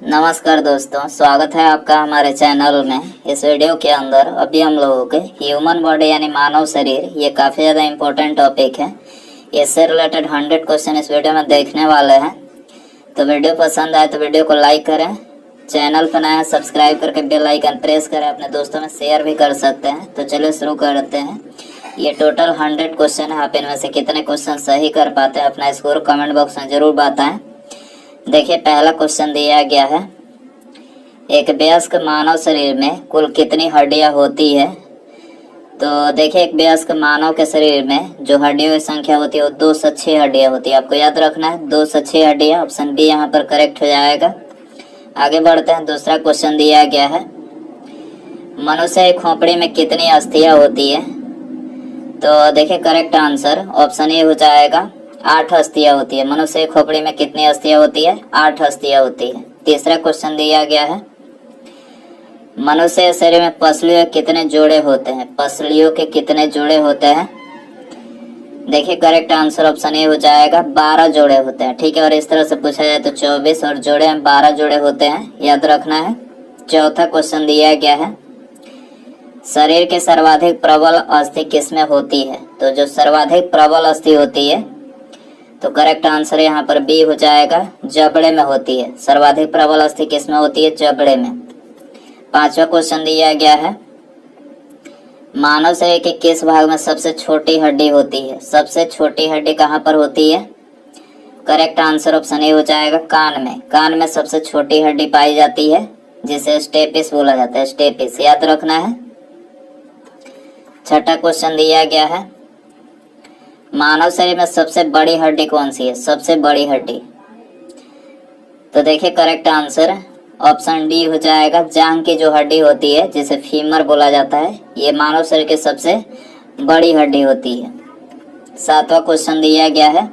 नमस्कार दोस्तों, स्वागत है आपका हमारे चैनल में। इस वीडियो के अंदर अभी हम लोगों के ह्यूमन बॉडी यानी मानव शरीर, ये काफ़ी ज़्यादा इम्पोर्टेंट टॉपिक है। इससे रिलेटेड 100 क्वेश्चन इस वीडियो में देखने वाले हैं। तो वीडियो पसंद आए तो वीडियो को लाइक करें, चैनल पर नया सब्सक्राइब करके बेल आइकन प्रेस करें, अपने दोस्तों में शेयर भी कर सकते हैं। तो चलिए शुरू करते हैं। ये टोटल 100 क्वेश्चन है। आप इनमें से कितने क्वेश्चन सही कर पाते हैं अपना स्कोर कमेंट बॉक्स में ज़रूर बताएं। देखिए, पहला क्वेश्चन दिया गया है, एक वयस्क मानव शरीर में कुल कितनी हड्डियां होती है। तो देखिए, एक वयस्क मानव के शरीर में जो हड्डियों की संख्या होती है वो 2 से 6 हड्डियां होती है। आपको याद रखना है 2 से 6 हड्डियां। ऑप्शन बी यहाँ पर करेक्ट हो जाएगा। आगे बढ़ते हैं। दूसरा क्वेश्चन दिया गया है, मनुष्य की खोपड़ी में कितनी अस्थियां होती है। तो देखिए, करेक्ट आंसर ऑप्शन ए हो जाएगा, 8 अस्थियां होती है। मनुष्य की खोपड़ी में कितनी अस्थियां होती है? 8 अस्थियां होती है। तीसरा क्वेश्चन दिया गया है, मनुष्य के शरीर में पसलियों के कितने जोड़े होते हैं। पसलियों के कितने जोड़े होते हैं? देखिए, करेक्ट आंसर ऑप्शन ए हो जाएगा, 12 जोड़े होते हैं। ठीक है, और इस तरह से पूछा जाए तो 24 और जोड़े में 12 जोड़े होते हैं, याद रखना है। चौथा क्वेश्चन दिया गया है, शरीर के सर्वाधिक प्रबल अस्थि किसमें होती है। तो जो सर्वाधिक प्रबल अस्थि होती है, तो करेक्ट आंसर यहाँ पर बी हो जाएगा, जबड़े में होती है। सर्वाधिक प्रबल अस्थि किसमें होती है? जबड़े में। पांचवा क्वेश्चन दिया गया है, मानव शरीर के किस भाग में सबसे छोटी हड्डी होती है। सबसे छोटी हड्डी कहाँ पर होती है? करेक्ट आंसर ऑप्शन ए हो जाएगा, कान में। कान में सबसे छोटी हड्डी पाई जाती है, जिसे स्टेपिस बोला जाता है। स्टेपिस याद रखना है। छठा क्वेश्चन दिया गया है, मानव शरीर में सबसे बड़ी हड्डी कौन सी है। सबसे बड़ी हड्डी, तो देखिए करेक्ट आंसर ऑप्शन डी हो जाएगा, जांघ की जो हड्डी होती है जिसे फीमर बोला जाता है, ये मानव शरीर की सबसे बड़ी हड्डी होती है। सातवां क्वेश्चन दिया गया है,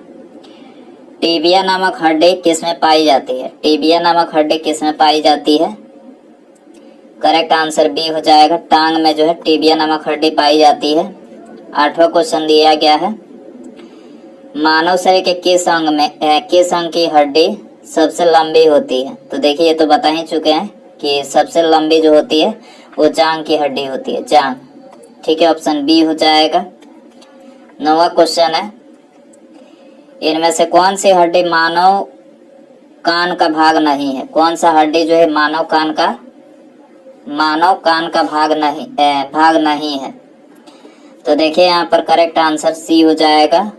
टिबिया नामक हड्डी किसमें पाई जाती है। टिबिया नामक हड्डी किसमें पाई जाती है? करेक्ट आंसर बी हो जाएगा, टांग में जो है टिबिया नामक हड्डी पाई जाती है। आठवां क्वेश्चन दिया गया है, मानव शरीर के किस अंग की हड्डी सबसे लंबी होती है। तो देखिए, ये तो बता ही चुके हैं कि सबसे लंबी जो होती है वो जांघ की हड्डी होती है, जांघ। ठीक है, ऑप्शन बी हो जाएगा। नौवां क्वेश्चन है, इनमें से कौन सी हड्डी मानव कान का भाग नहीं है। कौन सा हड्डी जो है मानव कान का भाग नहीं है। तो देखिए, यहाँ पर करेक्ट आंसर सी हो जाएगा,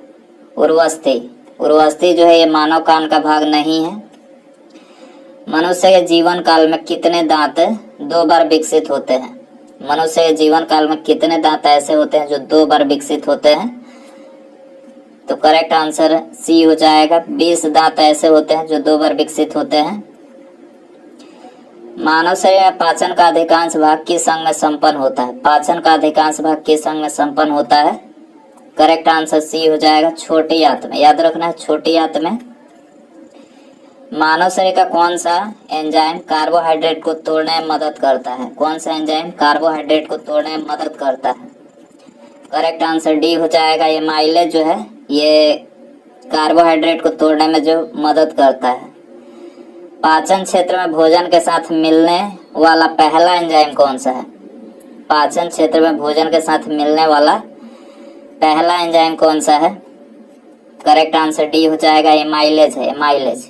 उर्वस्थि। उर्वस्थि जो है ये मानव कान का भाग नहीं है। मनुष्य के जीवन काल में कितने दांत 2 बार विकसित होते हैं। मनुष्य के जीवन काल में कितने दांत ऐसे होते हैं जो 2 बार विकसित होते हैं। तो करेक्ट आंसर सी हो जाएगा, 20 दांत ऐसे होते हैं जो 2 बार विकसित होते हैं। मानव शरीर में पाचन का अधिकांश भाग किस अंग में संपन्न होता है। पाचन का अधिकांश भाग किस अंग में संपन्न होता है? करेक्ट आंसर सी हो जाएगा, छोटी आंत में। याद रखना है, छोटी आंत में। मानव शरीर का कौन सा एंजाइम कार्बोहाइड्रेट को तोड़ने में मदद करता है। कौन सा एंजाइम कार्बोहाइड्रेट को तोड़ने में मदद करता है? करेक्ट आंसर डी हो जाएगा, ये माइलेज जो है ये कार्बोहाइड्रेट को तोड़ने में जो मदद करता है। पाचन क्षेत्र में भोजन के साथ मिलने वाला पहला एंजाइम कौन सा है। पाचन क्षेत्र में भोजन के साथ मिलने वाला पहला एंजाइम कौन सा है? करेक्ट आंसर डी हो जाएगा, ये माइलेज है, माइलेज।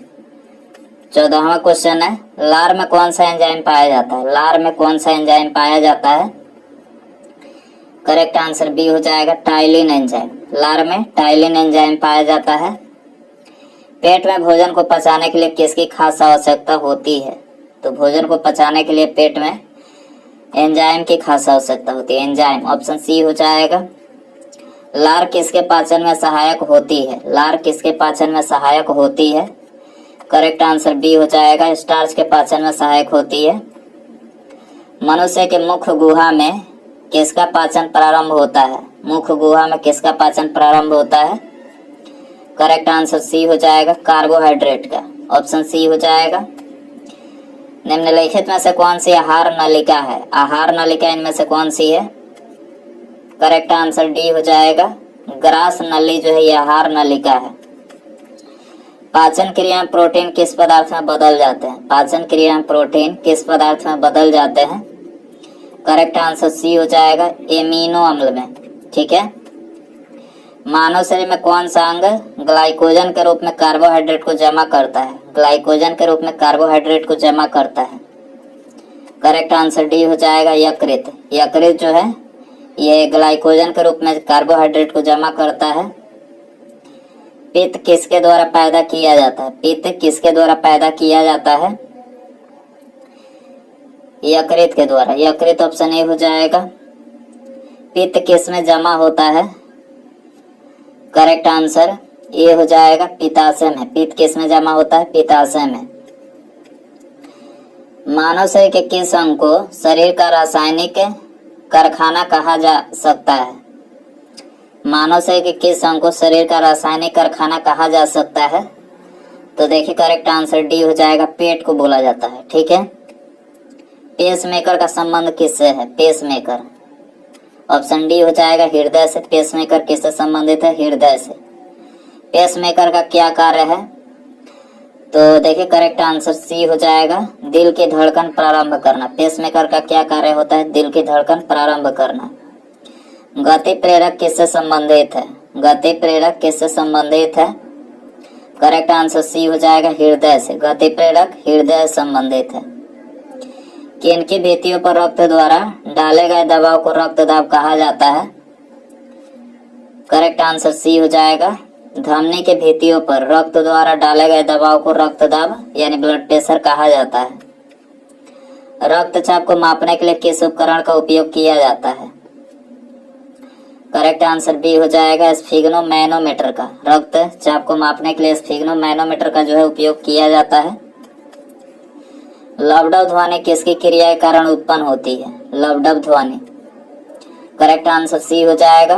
14वां क्वेश्चन है, लार में कौन सा एंजाइम पाया जाता है। लार में कौन सा एंजाइम पाया जाता है? करेक्ट आंसर बी हो जाएगा, टाइलिन एंजाइम। लार में टाइलिन एंजाइम पाया जाता है। पेट में भोजन को पचाने के लिए किसकी खास आवश्यकता होती है। तो भोजन को पचाने के लिए पेट में एंजाइम की खास आवश्यकता होती है, एंजाइम। ऑप्शन सी हो जाएगा। लार किसके पाचन में सहायक होती है। लार किसके पाचन में सहायक होती है? करेक्ट आंसर बी हो जाएगा, स्टार्च के पाचन में सहायक होती है। मनुष्य के मुख गुहा में किसका पाचन प्रारंभ होता है। मुख गुहा में किसका पाचन प्रारंभ होता है? करेक्ट आंसर सी हो जाएगा, कार्बोहाइड्रेट का। ऑप्शन सी हो जाएगा। निम्नलिखित में से कौन सी आहार नलिका है। आहार नलिका इनमें से कौन सी है? करेक्ट आंसर डी हो जाएगा, ग्रास नली जो है ये आहार नलिका है। पाचन क्रिया में प्रोटीन किस पदार्थ में बदल जाते हैं? पाचन क्रिया में प्रोटीन किस पदार्थ में बदल जाते हैं? करेक्ट आंसर सी हो जाएगा, एमिनो अम्ल में। ठीक है। मानव शरीर में कौन सा अंग ग्लाइकोजन के रूप में कार्बोहाइड्रेट को जमा करता है? ग्लाइकोजन के रूप में कार्बोहाइड्रेट को जमा करता है। करेक्ट आंसर डी हो जाएगा, यकृत। यकृत जो है ये ग्लाइकोजन के रूप में कार्बोहाइड्रेट को जमा करता है। पित्त किसके द्वारा पैदा किया जाता है? पित्त किसके द्वारा पैदा किया जाता है? यकृत के द्वारा। यकृत ऑप्शन ए हो जाएगा। पित्त किस में जमा होता है? करेक्ट आंसर ए हो जाएगा, पित्ताशय में। पित्त किस में जमा होता है? पित्ताशय में। मानव शरीर के किस अंग को शरीर का रासायनिक कारखाना कहा जा सकता है? मानव शरीर के किस अंग को शरीर का रासायनिक कारखाना कहा जा सकता है? तो देखिए करेक्ट आंसर डी हो जाएगा, पेट को बोला जाता है। ठीक है। पेसमेकर का संबंध किससे है? पेसमेकर ऑप्शन डी हो जाएगा, हृदय से। पेसमेकर किससे संबंधित है? हृदय से। पेसमेकर का क्या कार्य है? तो देखिए करेक्ट आंसर सी हो जाएगा, दिल की धड़कन प्रारंभ करना। पेसमेकर का क्या कार्य होता है? दिल की धड़कन प्रारंभ करना। गति प्रेरक किससे संबंधित है? गति प्रेरक किससे संबंधित है? करेक्ट आंसर सी हो जाएगा, हृदय से। गति प्रेरक हृदय संबंधित है। किन की भित्तियों पर रक्त द्वारा डाले गए दबाव को रक्तदाब कहा जाता है? करेक्ट आंसर सी हो जाएगा, धमनी के भित्तियों पर रक्त द्वारा डाले गए दबाव को रक्तदाब यानी ब्लड प्रेशर कहा जाता है। रक्तचाप को मापने के लिए किस उपकरण का उपयोग किया जाता है? करेक्ट आंसर बी हो जाएगा, स्फिग्नोमैनोमीटर का। रक्तचाप को मापने के लिए स्फिग्नोमैनोमीटर का जो है उपयोग किया जाता है। लवडब ध्वनि किसकी क्रिया के कारण उत्पन्न होती है? लवडब ध्वनि। करेक्ट आंसर सी हो जाएगा,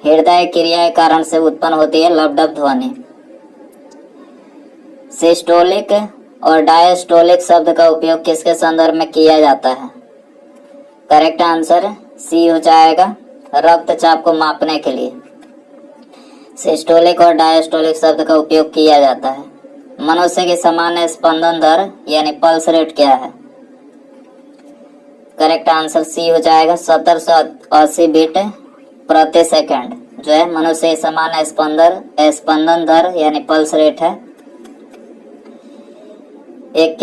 हृदय क्रिया के कारण से उत्पन्न होती है लवडब ध्वनि। सिस्टोलिक और डायस्टोलिक शब्द का उपयोग किसके संदर्भ में किया जाता है? करेक्ट आंसर सी हो जाएगा, रक्तचाप को मापने के लिए सिस्टोलिक और डायस्टोलिक शब्द का उपयोग किया जाता है। मनुष्य की सामान्य स्पंदन दर यानी पल्स रेट क्या है? करेक्ट आंसर सी हो जाएगा, 1780 बीट प्रति सेकंड जो है मनुष्य की सामान्य स्पंदन दर यानी पल्स रेट है। एक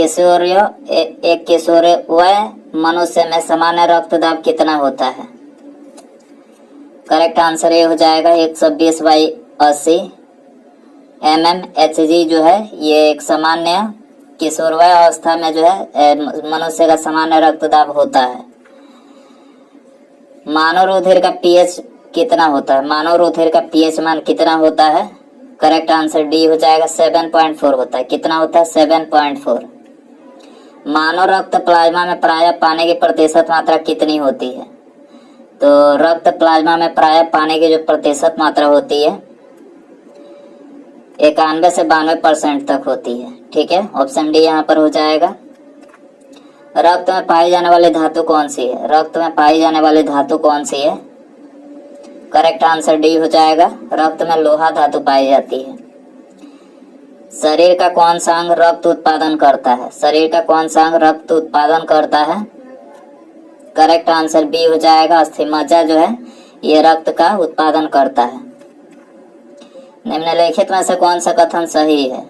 किशोर वय मनुष्य में सामान्य रक्तदाब कितना होता है? करेक्ट आंसर ये हो जाएगा, 120/80 mmHg जो है ये एक सामान्य किशोरवय अवस्था में जो है मनुष्य का सामान्य रक्तदाब होता है। मानव रुधिर का पीएच कितना होता है? मानव रुधिर का पीएच मान कितना होता है? करेक्ट आंसर डी हो जाएगा, 7.4 होता है। कितना होता है? 7.4। मानव रक्त प्लाज्मा में प्रायः पानी की प्रतिशत मात्रा कितनी होती है? तो रक्त प्लाज्मा में प्रायः पानी की जो प्रतिशत मात्रा होती है 91 से 92% तक होती है। ठीक है, ऑप्शन डी यहाँ पर हो जाएगा। रक्त में पाई जाने वाली धातु कौन सी है? रक्त में पाई जाने वाली धातु कौन सी है? करेक्ट आंसर डी हो जाएगा, रक्त में लोहा धातु पाई जाती है। शरीर का कौन सा अंग रक्त उत्पादन करता है? शरीर का कौन सा अंग रक्त उत्पादन करता है? करेक्ट आंसर बी हो जाएगा, अस्थिमज्जा जो है ये रक्त का उत्पादन करता है। निम्नलिखित में से कौन सा कथन सही है?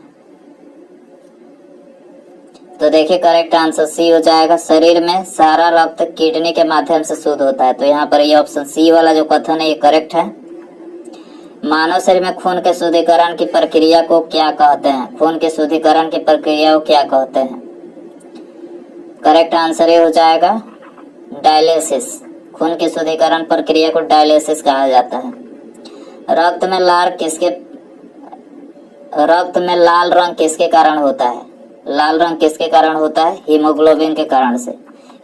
तो देखिए करेक्ट आंसर सी हो जाएगा, शरीर में सारा रक्त किडनी के माध्यम से शुद्ध होता है। तो यहाँ पर ये ऑप्शन सी वाला जो कथन है ये करेक्ट है। मानव शरीर में खून के शुद्धिकरण की प्रक्रिया को क्या कहते हैं? खून के शुद्धिकरण की प्रक्रिया को क्या कहते हैं? करेक्ट आंसर ये हो जाएगा, डायलिसिस। खून के शुद्धिकरण प्रक्रिया को डायलिसिस कहा जाता है। रक्त में लाल रंग किसके कारण होता है? लाल रंग किसके कारण होता है? हीमोग्लोबिन के कारण से।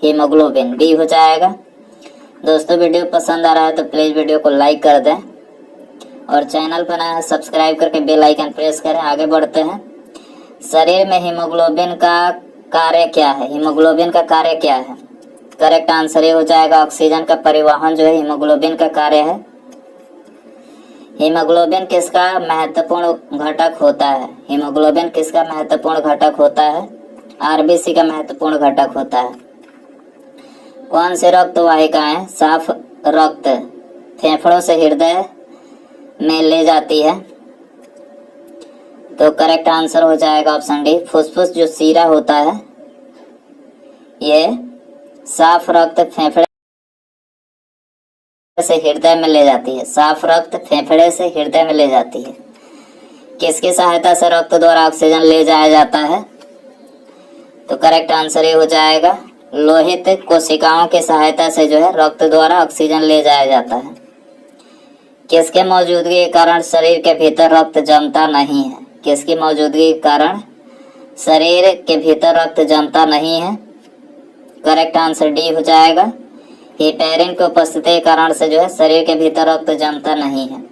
हीमोग्लोबिन बी हो जाएगा। दोस्तों वीडियो पसंद आ रहा है तो प्लीज वीडियो को लाइक कर दें और चैनल पर नया है सब्सक्राइब करके बेल आइकन प्रेस करें। आगे बढ़ते हैं। शरीर में हीमोग्लोबिन का कार्य क्या है? हीमोग्लोबिन का कार्य क्या है? करेक्ट आंसर ये हो जाएगा, ऑक्सीजन का परिवहन जो है हीमोग्लोबिन का कार्य है। हीमोग्लोबिन किसका महत्वपूर्ण घटक होता है? हीमोग्लोबिन किसका महत्वपूर्ण घटक होता है? आरबीसी का महत्वपूर्ण घटक होता है। कौन से रक्त वाहिकाएं साफ रक्त फेफड़ों से हृदय में ले जाती है? तो करेक्ट आंसर हो जाएगा ऑप्शन डी, फुसफुस जो सीरा होता है ये साफ रक्त फेफड़े से हृदय में ले जाती है। साफ रक्त फेफड़े से हृदय में ले जाती है। किसकी सहायता से रक्त द्वारा ऑक्सीजन ले जाया जाता है? तो करेक्ट आंसर ये हो जाएगा, लोहित कोशिकाओं की सहायता से जो है रक्त द्वारा ऑक्सीजन ले जाया जाता है। किसके मौजूदगी के कारण शरीर के भीतर रक्त जमता नहीं है? किसकी मौजूदगी के कारण शरीर के भीतर रक्त जमता नहीं है? करेक्ट आंसर डी हो जाएगा, हेपेरिन की उपस्थिति के कारण से जो है शरीर के भीतर रक्त जमता नहीं है।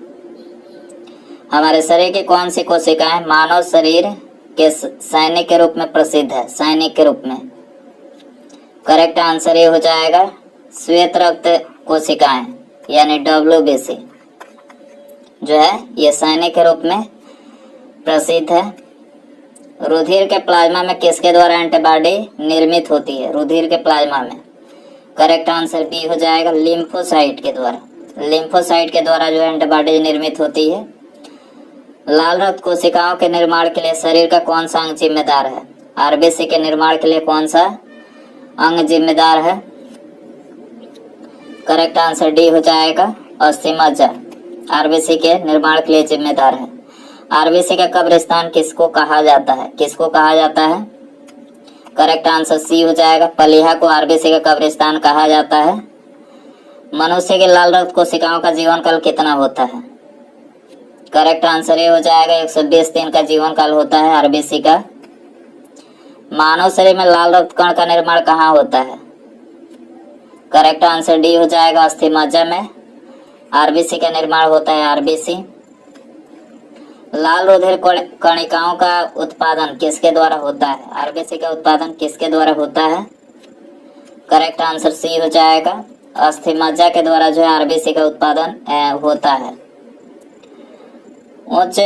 हमारे शरीर की कौन सी कोशिकाएं मानव शरीर के सैनिक के रूप में प्रसिद्ध है? सैनिक के रूप में। करेक्ट आंसर ये हो जाएगा, श्वेत रक्त कोशिकाएं यानी WBC जो है ये सैनिक के रूप में प्रसिद्ध है। रुधिर के प्लाज्मा में किसके द्वारा एंटीबॉडी निर्मित होती है? रुधिर के प्लाज्मा में। करेक्ट आंसर बी हो जाएगा, लिम्फोसाइट के द्वारा। लिम्फोसाइट के द्वारा जो एंटीबॉडी निर्मित होती है। लाल रक्त कोशिकाओं के निर्माण के लिए शरीर का कौन सा अंग जिम्मेदार है? आरबीसी के निर्माण के लिए कौन सा अंग जिम्मेदार है? करेक्ट आंसर डी हो जाएगा, अस्थिमज्जा आरबीसी के निर्माण के लिए जिम्मेदार है। आरबीसी का कब्रिस्तान किसको कहा जाता है? किसको कहा जाता है? करेक्ट आंसर सी हो जाएगा, पलीहा को आरबीसी का कब्रिस्तान कहा जाता है। मनुष्य के लाल रक्त कोशिकाओं का जीवन काल कितना होता है? करेक्ट आंसर ये हो जाएगा, 120 दिन का जीवन काल होता है आरबीसी का। मानव शरीर में लाल रक्त कण का निर्माण कहाँ होता है? करेक्ट आंसर डी हो जाएगा, अस्थिमज्जा में आरबीसी का निर्माण होता है। आरबीसी लाल रुधिर कणिकाओं का उत्पादन किसके द्वारा होता है? आरबीसी का उत्पादन किसके द्वारा होता है? करेक्ट आंसर सी हो जाएगा, अस्थिमज्जा के द्वारा जो है आरबीसी का उत्पादन होता है। उच्च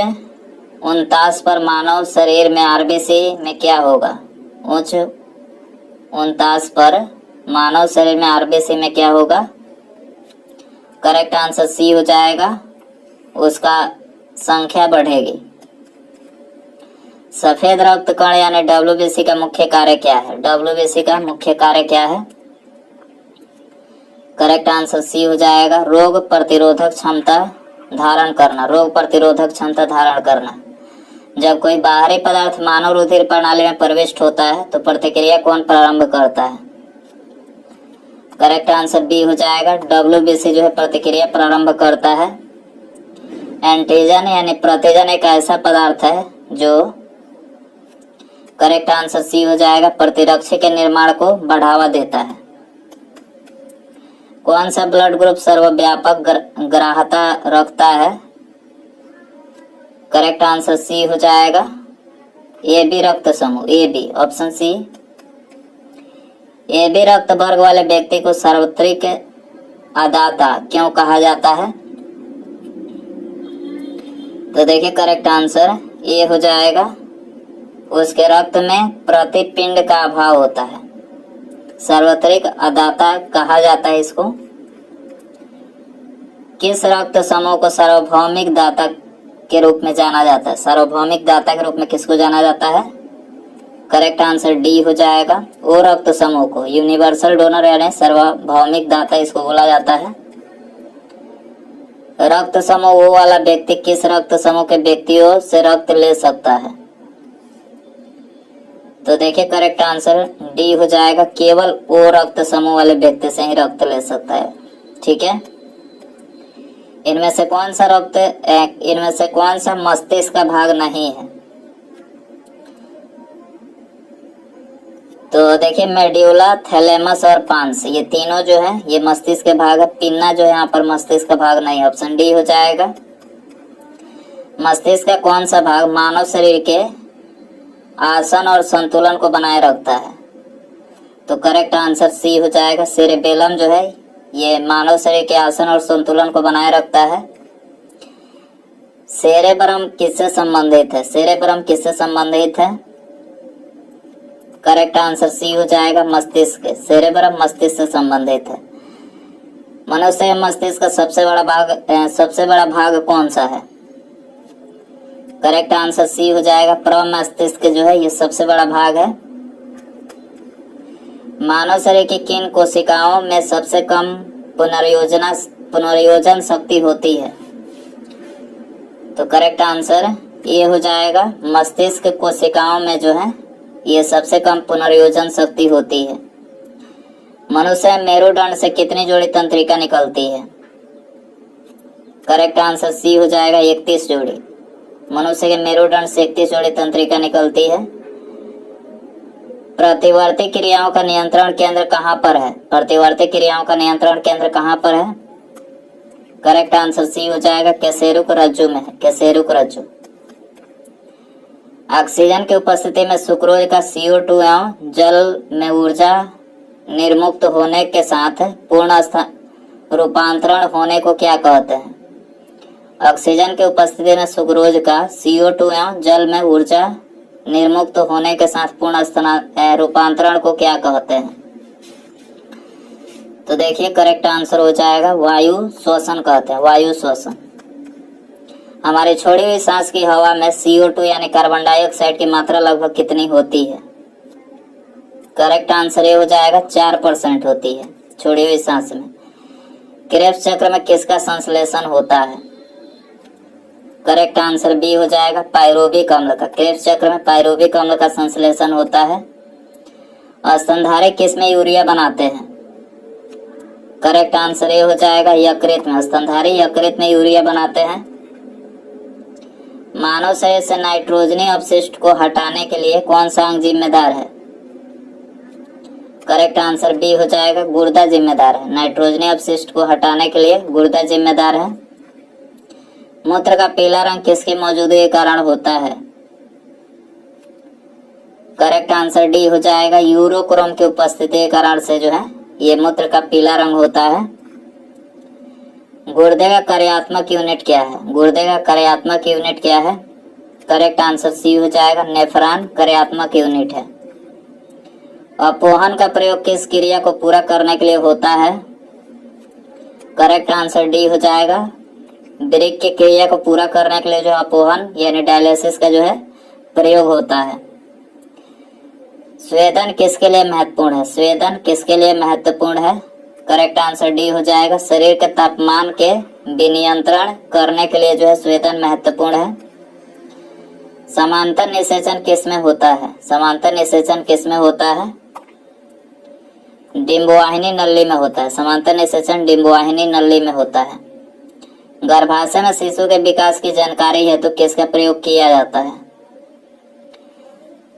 49 पर मानव शरीर में आरबीसी में क्या होगा? उच्च 49 पर मानव शरीर में आरबीसी में क्या होगा? करेक्ट आंसर सी हो जाएगा, उसका संख्या बढ़ेगी। सफेद रक्त कण यानी WBC का मुख्य कार्य क्या है? WBC का मुख्य कार्य क्या है? करेक्ट आंसर सी हो जाएगा, रोग प्रतिरोधक क्षमता धारण करना। रोग प्रतिरोधक क्षमता धारण करना। जब कोई बाहरी पदार्थ मानव रुधिर प्रणाली में प्रविष्ट होता है तो प्रतिक्रिया कौन प्रारंभ करता है? करेक्ट आंसर बी हो जाएगा, WBC जो है प्रतिक्रिया प्रारंभ करता है। एंटीजन यानी प्रतिजन एक ऐसा पदार्थ है जो, करेक्ट आंसर सी हो जाएगा, प्रतिरक्षी के निर्माण को बढ़ावा देता है। कौन सा ब्लड ग्रुप सर्वव्यापक ग्राह्यता रखता है? करेक्ट आंसर सी हो जाएगा, AB रक्त समूह। AB option C. AB रक्त वर्ग वाले व्यक्ति को सार्वत्रिक अदाता क्यों कहा जाता है? तो देखिए करेक्ट आंसर ये हो जाएगा, उसके रक्त में प्रतिपिंड का अभाव होता है। सार्वत्रिक अदाता कहा जाता है इसको। किस रक्त समूह को सार्वभौमिक दाता के रूप में जाना जाता है? सार्वभौमिक दाता के रूप में किसको जाना जाता है? करेक्ट आंसर डी हो जाएगा, वो रक्त समूह को यूनिवर्सल डोनर यानी सार्वभौमिक दाता इसको बोला जाता है। रक्त समूह वो वाला व्यक्ति किस रक्त समूह के व्यक्तियों से रक्त ले सकता है? तो देखिए करेक्ट आंसर डी हो जाएगा, केवल वो रक्त समूह वाले व्यक्ति से ही रक्त ले सकता है। ठीक है, इनमें से कौन सा मस्तिष्क का भाग नहीं है? तो देखिए मेड्यूला, थैलेमस और पांस ये तीनों जो है ये मस्तिष्क के भाग है। पिन्ना जो है यहाँ पर मस्तिष्क का भाग नहीं है। ऑप्शन डी हो जाएगा। मस्तिष्क का कौन सा भाग मानव शरीर के आसन और संतुलन को बनाए रखता है? तो करेक्ट आंसर सी हो जाएगा, सेरेबेलम जो है ये मानव शरीर के आसन और संतुलन को बनाए रखता है। सेरेब्रम किससे संबंधित है? सेरेब्रम किससे संबंधित है? करेक्ट आंसर सी हो जाएगा, मस्तिष्क। सेरेब्रम मस्तिष्क से संबंधित है। मनुष्य के मस्तिष्क का सबसे बड़ा भाग कौन सा है? करेक्ट आंसर सी हो जाएगा, प्रमस्तिष्क जो है ये सबसे बड़ा भाग है। मानव शरीर की किन कोशिकाओं में सबसे कम पुनर्योजन शक्ति होती है? तो करेक्ट आंसर ये हो जाएगा, मस्तिष्क कोशिकाओं में जो है ये सबसे कम पुनर्योजन शक्ति होती है। मनुष्य मेरुदंड से कितनी जोड़ी तंत्रिका निकलती है? करेक्ट आंसर सी हो जाएगा, 31 जोड़ी। मनुष्य के मेरुदंड से 31 जोड़ी तंत्रिका निकलती है। प्रतिवर्ती क्रियाओं का नियंत्रण केंद्र कहाँ पर है? प्रतिवर्ती क्रियाओं का नियंत्रण केंद्र कहाँ पर है? करेक्ट आंसर सी हो जाएगा, कशेरुक रज्जु में है। कशेरुक रज्जु। ऑक्सीजन की उपस्थिति में सुक्रोज का CO2 एवं जल में ऊर्जा निर्मुक्त होने के साथ पूर्ण रूपांतरण होने को क्या कहते हैं? ऑक्सीजन की उपस्थिति में सुक्रोज का CO2 एवं जल में ऊर्जा निर्मुक्त होने के साथ पूर्ण रूपांतरण को क्या कहते हैं? तो देखिए करेक्ट आंसर हो जाएगा, वायु श्वसन कहते हैं। वायु श्वसन। हमारी छोड़ी हुई सांस की हवा में CO2 यानी कार्बन डाइऑक्साइड की मात्रा लगभग कितनी होती है? करेक्ट आंसर ये हो जाएगा, 4% होती है छोड़ी हुई सांस में। क्रेब्स चक्र में किसका संश्लेषण होता है? करेक्ट आंसर बी हो जाएगा, पायरोबिक अम्ल का। क्रेब्स चक्र में पायरोबिक अम्ल का संश्लेषण होता है। स्तनधारी किस में यूरिया बनाते हैं? करेक्ट आंसर ये हो जाएगा, यकृत में। स्तनधारी यकृत में यूरिया बनाते हैं। मानव शरीर से नाइट्रोजनी अपशिष्ट को हटाने के लिए कौन सा अंग जिम्मेदार है? करेक्ट आंसर बी हो जाएगा, गुर्दा जिम्मेदार है। नाइट्रोजनी अपशिष्ट को हटाने के लिए गुर्दा जिम्मेदार है। मूत्र का पीला रंग किसकी मौजूदगी के कारण होता है? करेक्ट आंसर डी हो जाएगा, यूरोक्रोम की उपस्थिति के कारण से जो है ये मूत्र का पीला रंग होता है। गुर्दे का कार्यात्मक यूनिट क्या है? गुर्दे का कार्यात्मक यूनिट क्या है? करेक्ट आंसर सी हो जाएगा, नेफ्रॉन कार्यात्मक यूनिट है। अपोहन का प्रयोग किस क्रिया को पूरा करने के लिए होता है? करेक्ट आंसर डी हो जाएगा, वृक्क की क्रिया को पूरा करने के लिए जो अपोहन यानी डायलिसिस का जो है प्रयोग होता है। स्वेदन किसके लिए महत्वपूर्ण है? स्वेदन किसके लिए महत्वपूर्ण है? करेक्ट आंसर डी हो जाएगा, शरीर के तापमान के विनियंत्रण करने के लिए जो है स्वेदन महत्वपूर्ण है। समांतर निषेचन किस में होता है? समांतर निषेचन किस में होता है? डिंबवाहिनी नली में होता है। समांतर निषेचन डिंबवाहिनी नली में होता है। गर्भाशय में शिशु के विकास की जानकारी हेतु किसका प्रयोग किया जाता है?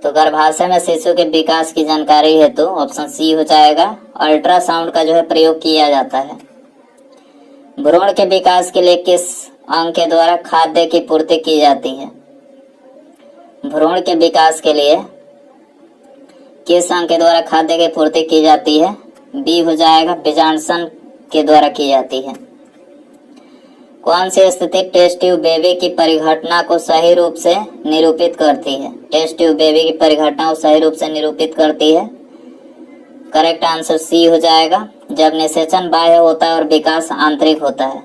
तो गर्भाशय में शिशु के विकास की जानकारी हेतु ऑप्शन सी हो जाएगा, अल्ट्रासाउंड का जो है प्रयोग किया जाता है। भ्रूण के विकास के लिए किस अंग के द्वारा खाद्य की पूर्ति की जाती है? भ्रूण के विकास के लिए किस अंग के द्वारा खाद्य की पूर्ति की जाती है? बी हो जाएगा, बीजांडसन के द्वारा की जाती है। कौन सी स्थिति टेस्ट ट्यूब बेबी की परिघटना को सही रूप से निरूपित करती है? टेस्ट ट्यूब बेबी की परिघटना को सही रूप से निरूपित करती है। करेक्ट आंसर सी हो जाएगा, जब निषेचन बाह्य होता है और विकास आंतरिक होता है।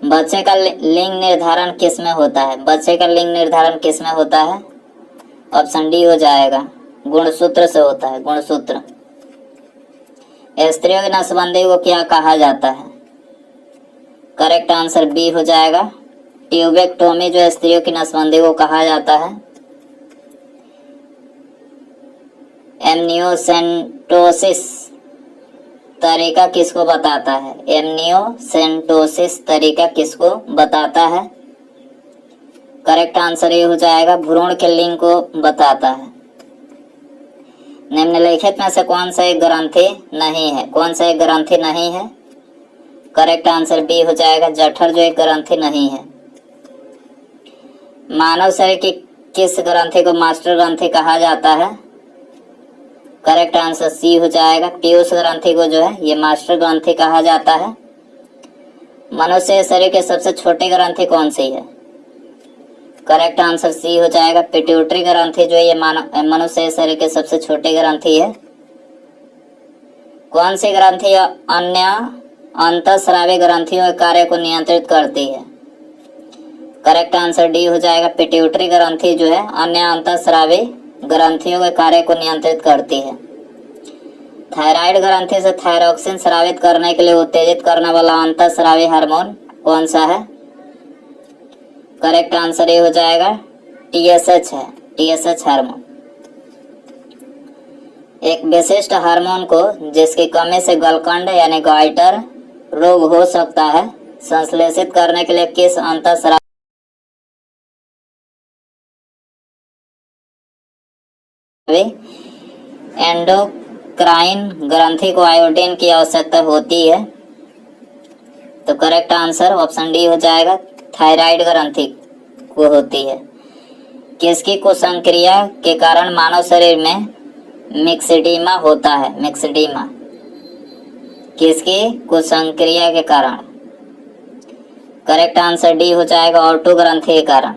बच्चे का लिंग निर्धारण किस में होता है? बच्चे का लिंग निर्धारण किस में होता है? ऑप्शन डी हो जाएगा, गुणसूत्र से होता है। गुणसूत्र। स्त्रियों की नसबंदी को क्या कहा जाता है? करेक्ट आंसर बी हो जाएगा, ट्यूबेक्टोमी जो स्त्रियों की नसबंदी को कहा जाता है। एमनियोसेंटोसिस तरीका किसको बताता है? एमनियोसेंटोसिस तरीका किसको बताता है? करेक्ट आंसर ये हो जाएगा, भ्रूण के लिंग को बताता है। निम्नलिखित में से कौन सा एक ग्रंथि नहीं है? कौन सा एक ग्रंथि नहीं है? करेक्ट आंसर बी हो जाएगा, जठर जो एक ग्रंथि नहीं है। मानव शरीर की किस ग्रंथि को मास्टर ग्रंथि कहा जाता है? करेक्ट आंसर सी हो जाएगा, पीयूष ग्रंथि को जो है ये मास्टर ग्रंथि कहा जाता है। मनुष्य शरीर के सबसे छोटी ग्रंथि कौन सी है? करेक्ट आंसर सी हो जाएगा, पिट्यूटरी ग्रंथि जो ये मनुष्य शरीर के सबसे छोटी ग्रंथि है। कौन सी ग्रंथि अन्य अंतःस्रावी ग्रंथियों के कार्य को नियंत्रित करती है? करेक्ट आंसर डी हो जाएगा, पिट्यूटरी ग्रंथि जो है अन्य अंतःस्रावी ग्रंथियों के कार्य को नियंत्रित करती है। थायराइड ग्रंथि से थायरॉक्सिन स्रावित करने के लिए उत्तेजित करने वाला अंतःस्रावी हार्मोन कौन सा है? करेक्ट आंसर ये हो जाएगा TSH है, TSH हार्मोन। एक विशिष्ट हार्मोन को जिसकी कमी से गलकंड यानी गॉइटर रोग हो सकता है संश्लेषित करने के लिए किस अंतःस्रावी एंडोक्राइन ग्रंथि को आयोडीन की आवश्यकता होती है? तो करेक्ट आंसर ऑप्शन डी हो जाएगा, थायराइड ग्रंथि को होती है। किसकी कुसंक्रिया के कारण मानव शरीर में मिक्सडीमा होता है? मिक्सडीमा किसकी कुसंक्रिया के कारण? करेक्ट आंसर डी हो जाएगा, ऑटो ग्रंथि के कारण।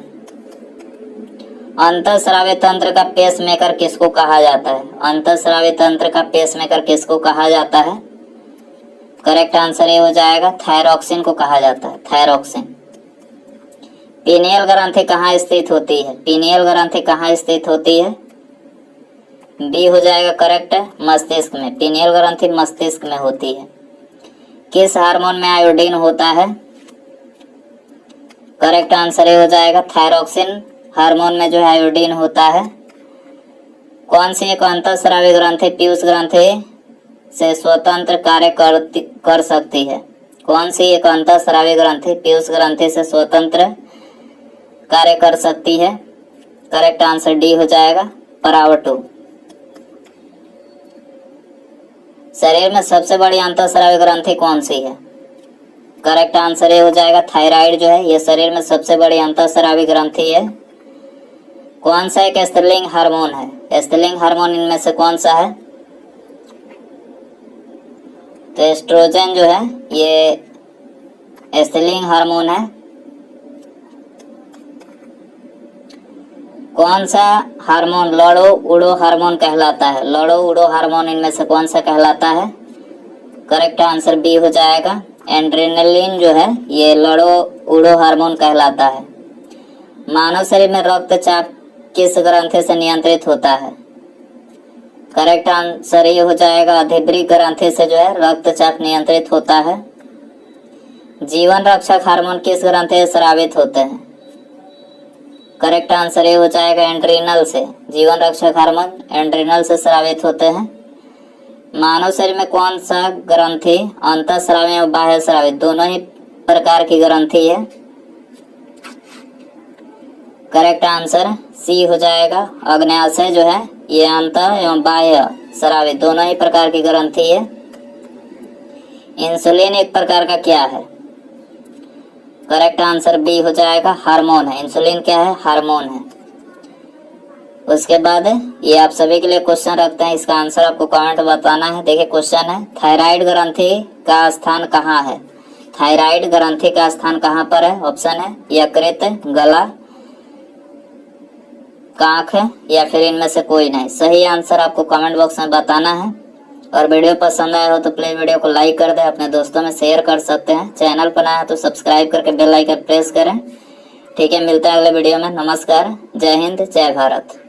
अंतःस्रावी तंत्र का पेसमेकर किसको कहा जाता है? अंतःस्रावी तंत्र का पेसमेकर किसको कहा जाता है? करेक्ट आंसर ये हो जाएगा, थायरॉक्सिन को कहा जाता है, थायरॉक्सिन। पीनियल ग्रंथि कहाँ स्थित होती है? पीनियल ग्रंथि कहाँ स्थित होती है? बी हो जाएगा करेक्ट, मस्तिष्क में। पीनियल ग्रंथि मस्तिष्क में होती है। किस हार्मोन में आयोडीन होता है? करेक्ट आंसर ये हो जाएगा, थायरॉक्सिन हार्मोन में जो है आयोडीन होता है। कौन सी एक अंतःस्रावी ग्रंथि पीयूष ग्रंथि से स्वतंत्र कार्य कर सकती है? कौन सी एक अंतःस्रावी ग्रंथि पीयूष ग्रंथि से स्वतंत्र कार्य कर सकती है? करेक्ट आंसर डी हो जाएगा, परावटु। शरीर में सबसे बड़ी अंतःस्रावी ग्रंथि कौन सी है? करेक्ट आंसर ये हो जाएगा, थायराइड जो है ये शरीर में सबसे बड़ी अंतःस्रावी ग्रंथि है। कौन सा एक स्त्रीलिंग हार्मोन है? स्त्रीलिंग हार्मोन इनमें से कौन सा है? तो एस्ट्रोजन जो है ये स्त्रीलिंग हार्मोन है। कौन सा हार्मोन लड़ो उड़ो हार्मोन कहलाता है? लड़ो उड़ो हार्मोन इनमें से कौन सा कहलाता है? करेक्ट आंसर बी हो जाएगा, एड्रेनलिन जो है ये लड़ो उड़ो हार्मोन कहलाता है। मानव शरीर में रक्तचाप किस ग्रंथि से नियंत्रित होता है? करेक्ट आंसर ये हो जाएगा, अधिभृत ग्रंथि से जो है रक्तचाप नियंत्रित होता है। जीवन रक्षक हार्मोन किस ग्रंथि से स्रावित होते हैं? करेक्ट आंसर ये हो जाएगा, एड्रीनल से। जीवन रक्षक हार्मोन एड्रीनल से स्रावित होते हैं। मानव शरीर में कौन सा ग्रंथि अंतःस्रावी और बाह्य स्रावी दोनों ही प्रकार की ग्रंथि है? करेक्ट आंसर सी हो जाएगा, अग्न्याशय जो है ये अंतः एवं बाह्य स्रावी दोनों ही प्रकार की ग्रंथि है। इंसुलिन एक प्रकार का क्या है? करेक्ट आंसर बी हो जाएगा, हार्मोन है। इंसुलिन क्या है? हार्मोन है। उसके बाद ये आप सभी के लिए क्वेश्चन रखते हैं, इसका आंसर आपको कमेंट बताना है। देखिए क्वेश्चन है, थायराइड ग्रंथि का स्थान कहाँ है? थायराइड ग्रंथि का स्थान कहाँ पर है? ऑप्शन है यकृत, गला, कांख या फिर इनमें से कोई नहीं। सही आंसर आपको कमेंट बॉक्स में बताना है। और वीडियो पसंद आया हो तो प्लीज वीडियो को लाइक कर दें, अपने दोस्तों में शेयर कर सकते हैं। चैनल पर नया है तो सब्सक्राइब करके बेल आइकन प्रेस करें। ठीक है, मिलते हैं अगले वीडियो में। नमस्कार, जय हिंद, जय भारत।